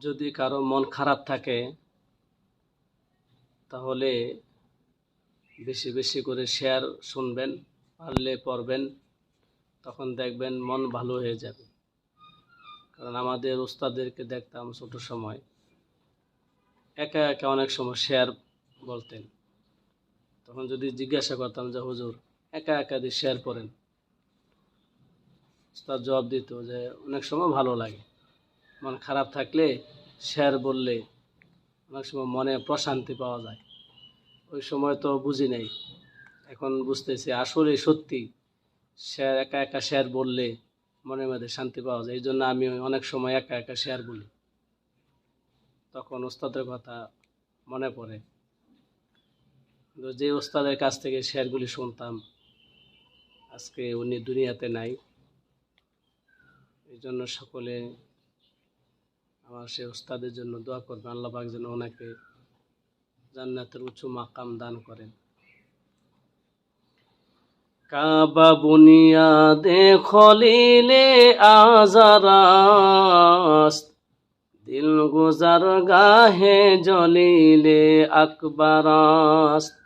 যদি কারো মন খারাপ থাকে তাহলে বেশি বেশি করে শেয়ার শুনবেন, পারলে পড়বেন, তখন দেখবেন মন ভালো হয়ে যাবে। কারণ আমাদের উস্তাদেরকে দেখতাম ছোট সময় একা একা অনেক সময় শেয়ার বলতেন। তখন যদি জিজ্ঞাসা করতাম যে হুজুর একা একা দিয়ে শেয়ার পড়েন, উস্তাদ জবাব দিত যে অনেক সময় ভালো লাগে, মন খারাপ থাকলে শেয়ার বললে অনেক সময় মনে প্রশান্তি পাওয়া যায়। ওই সময় তো বুঝি নাই, এখন বুঝতেছি আসলে সত্যি শেয়ার একা একা শেয়ার বললে মনের মধ্যে শান্তি পাওয়া যায়। এই জন্য আমি অনেক সময় একা একা শেয়ার বলি, তখন ওস্তাদের কথা মনে পড়ে। তো যে ওস্তাদের কাছ থেকে শেয়ারগুলি শুনতাম আজকে উনি দুনিয়াতে নাই। এই জন্য সকলে আমার সেই ওস্তাদের জন্য দোয়া করবেন, আল্লাহ পাক যেন ওনাকে জান্নাতের উঁচু মাকাম দান করেন। কাবা বুনিয়াদে খলিলে আজারাস্ত, দিল গুজার গাহে জলিলে আকবরাস্ত।